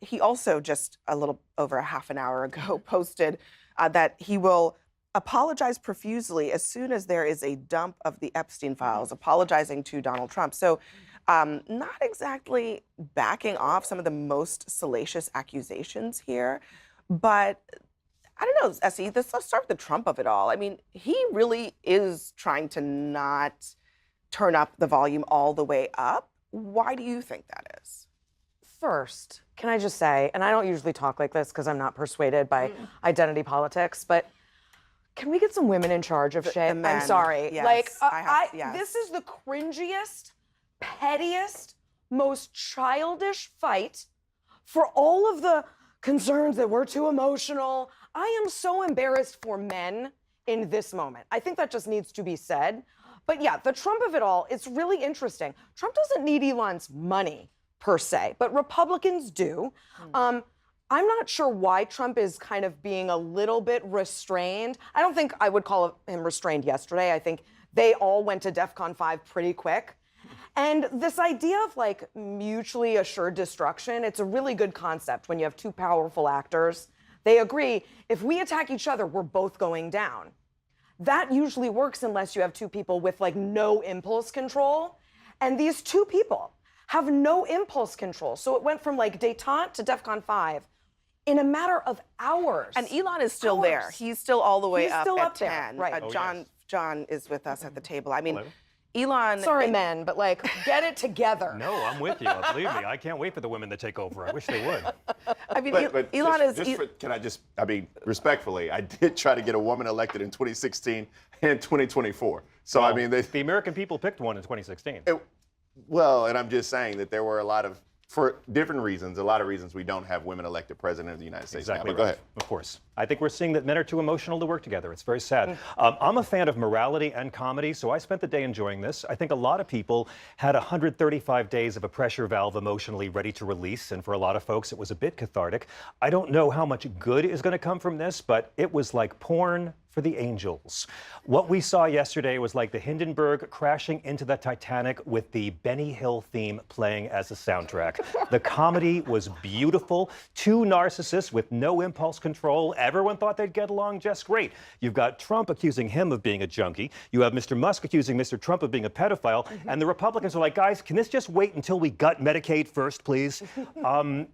he also just a little over a half an hour ago posted that he will apologize profusely as soon as there is a dump of the Epstein files, apologizing to Donald Trump. So, not exactly backing off some of the most salacious accusations here, but I don't know, Essie, let's start with the Trump of it all. I mean, he really is trying to not turn up the volume all the way up. Why do you think that is? First, can I just say, and I don't usually talk like this because I'm not persuaded by identity politics, but can we get some women in charge of shit? I'm sorry. Yes, this is the cringiest, pettiest, most childish fight for all of the concerns that we're too emotional. I am so embarrassed for men in this moment. I think that just needs to be said. But yeah, the Trump of it all, it's really interesting. Trump doesn't need Elon's money per se, but Republicans do. I'm not sure why Trump is kind of being a little bit restrained. I don't think I would call him restrained yesterday. I think they all went to DEFCON 5 pretty quick. And this idea of like mutually assured destruction, it's a really good concept when you have two powerful actors. They agree, if we attack each other, we're both going down. That usually works unless you have two people with like no impulse control. And these two people have no impulse control. So it went from like détente to DEFCON 5 in a matter of hours. And Elon is still there. He's still all the way up at 10. Right. John is with us at the table. I mean, Elon. Sorry, men, but like, get it together. No, I'm with you. Believe me, I can't wait for the women to take over. I wish they would. I mean, but Elon I mean, respectfully, I did try to get a woman elected in 2016 and 2024. So, well, I mean, the American people picked one in 2016. Well, and I'm just saying that there were a lot of, for different reasons, a lot of reasons we don't have women elected president of the United States. Exactly now. But go ahead. Of course. I think we're seeing that men are too emotional to work together. It's very sad. I'm a fan of morality and comedy, so I spent the day enjoying this. I think a lot of people had 135 days of a pressure valve emotionally ready to release, and for a lot of folks, it was a bit cathartic. I don't know how much good is going to come from this, but it was like porn for the angels. What we saw yesterday was like the Hindenburg crashing into the Titanic with the Benny Hill theme playing as a soundtrack. The comedy was beautiful. Two narcissists with no impulse control. Everyone thought they'd get along just great. You've got Trump accusing him of being a junkie. You have Mr. Musk accusing Mr. Trump of being a pedophile. And the Republicans are like, guys, can this just wait until we gut Medicaid first, please?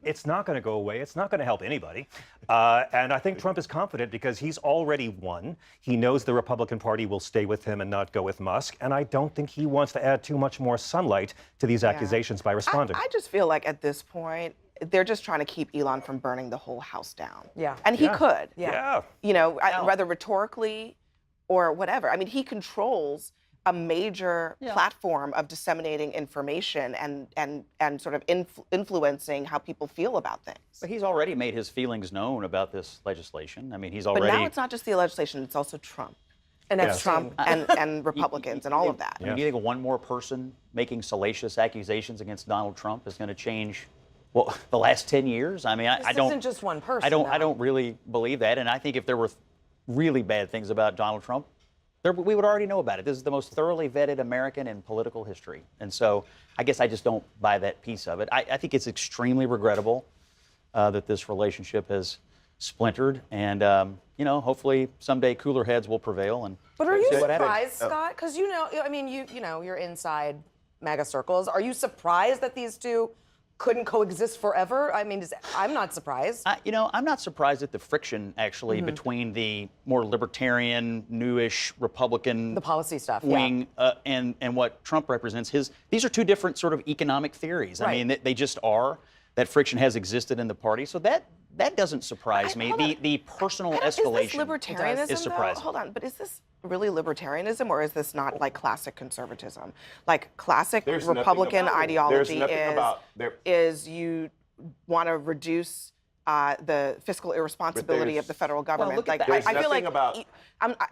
It's not going to go away. It's not going to help anybody. And I think Trump is confident because he's already won. He knows the Republican Party will stay with him and not go with Musk. And I don't think he wants to add too much more sunlight to these accusations by responding. I just feel like at this point, they're just trying to keep Elon from burning the whole house down. Yeah. And he could. Yeah. You know, whether rhetorically or whatever. I mean, he controls a major platform of disseminating information and sort of influencing how people feel about things. But he's already made his feelings known about this legislation. I mean, he's already. But now it's not just the legislation; it's also Trump, and it's Trump and Republicans and all of that. I mean, do you think one more person making salacious accusations against Donald Trump is going to change? Well, the last 10 years. I mean, I don't. This isn't just one person. I don't really believe that, and I think if there were really bad things about Donald Trump, we would already know about it. This is the most thoroughly vetted American in political history. And so I guess I just don't buy that piece of it. I think it's extremely regrettable that this relationship has splintered. And, you know, hopefully someday cooler heads will prevail. But are you see what happens. surprised, Scott? Because, you know, I mean, you know, you're inside MAGA circles. Are you surprised that these two couldn't coexist forever? I mean, I'm not surprised. You know, I'm not surprised at the friction, actually, between the more libertarian, newish Republican the policy stuff, wing and what Trump represents. These are two different sort of economic theories. I mean, they just are. That friction has existed in the party, so that doesn't surprise me. The personal escalation is this libertarianism, is surprising. Though? Hold on, but is this really libertarianism, or is this not like classic conservatism? Like classic Republican ideology is you want to reduce the fiscal irresponsibility of the federal government. Well, like I feel like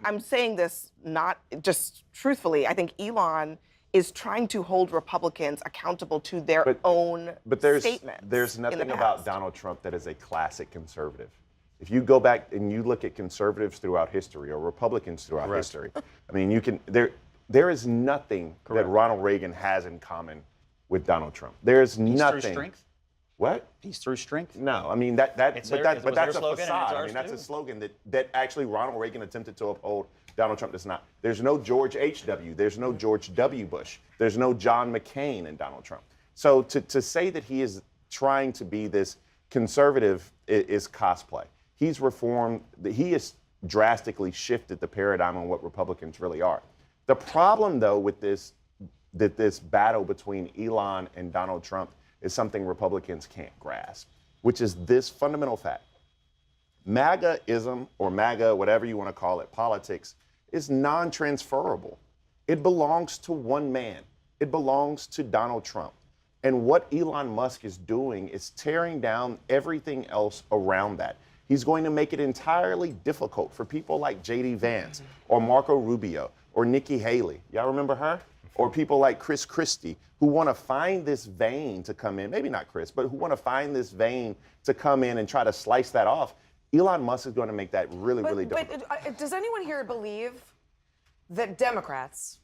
I'm saying this not just truthfully. I think Elon is trying to hold Republicans accountable to their own statements. There's nothing about Donald Trump that is a classic conservative. If you go back and you look at conservatives throughout history or Republicans throughout history, I mean, you can there is nothing that Ronald Reagan has in common with Donald Trump. There's nothing. Strength? What? Peace through strength. No, I mean It's but was their that's a slogan, and it's facade. I ours mean, that's a too. slogan that actually Ronald Reagan attempted to uphold. Donald Trump does not. There's no George H.W. There's no George W. Bush. There's no John McCain in Donald Trump. So to say that he is trying to be this conservative is cosplay. He's reformed. He has drastically shifted the paradigm on what Republicans really are. The problem, though, with this battle between Elon and Donald Trump is something Republicans can't grasp, which is this fundamental fact. MAGA-ism, or MAGA, whatever you want to call it, politics, is non-transferable. It belongs to one man. It belongs to Donald Trump. And what Elon Musk is doing is tearing down everything else around that. He's going to make it entirely difficult for people like J.D. Vance or Marco Rubio or Nikki Haley. Y'all remember her? Or people like Chris Christie, who want to find this vein to come in, maybe not Chris, but who want to find this vein to come in and try to slice that off. Elon Musk is going to make that really difficult. But does anyone here believe that Democrats,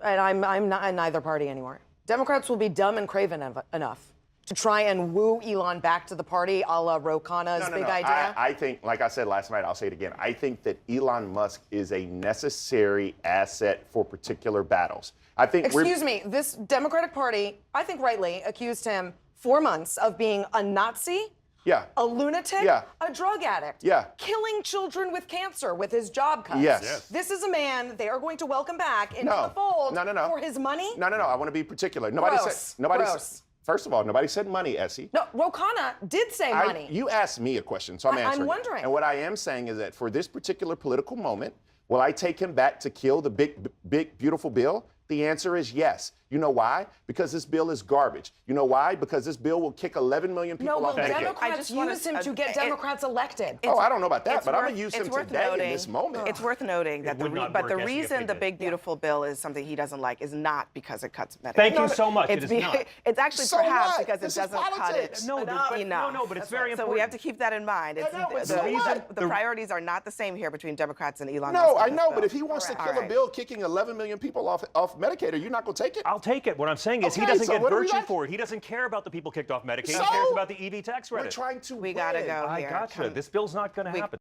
and I'm not in either party anymore, Democrats will be dumb and craven enough to try and woo Elon back to the party a la Ro Khanna's big idea? I think, like I said last night, I'll say it again. I think that Elon Musk is a necessary asset for particular battles. I think Excuse me, this Democratic Party, I think rightly, accused him 4 months of being a Nazi, Yeah. a lunatic, Yeah. a drug addict, Yeah. killing children with cancer with his job cuts. Yes. This is a man they are going to welcome back into No. the fold No. for his money? No. I want to be particular. Gross. Gross. First of all, nobody said money, Essie. No, Ro Khanna did say money. You asked me a question, so I'm answering. I'm wondering. And what I am saying is that for this particular political moment, will I take him back to kill the big, beautiful bill? The answer is yes. You know why? Because this bill is garbage. You know why? Because this bill will kick 11 million people No, off well, Medicaid. Democrats just wanna- use him to get it- Democrats elected. Oh, I don't know about that, It's but I'm worth- going to use it's him worth today noting- in this moment. It's worth noting that would not but work, the Essie, if reason they the did. big beautiful bill is something he doesn't like is not because it cuts Medicaid. Thank you so much. It It's, is not. it's actually So perhaps what? because This it is doesn't cut politics. it No, but enough. no, but it's very So important. we have to keep that in mind. It's, know, but the so what? the priorities are not the same here between Democrats and Elon No, Musk. I in know, this but bill. if he wants to All kill a right. bill kicking 11 million people off Medicaid, are you not going to take it? I'll take it. What I'm saying is he Okay, doesn't so get what do we virtue like? for it. He doesn't care about the people kicked off Medicaid. So? He cares about the EV tax We're credit. trying to We gotta win. go I here. gotcha. This bill's not going to happen.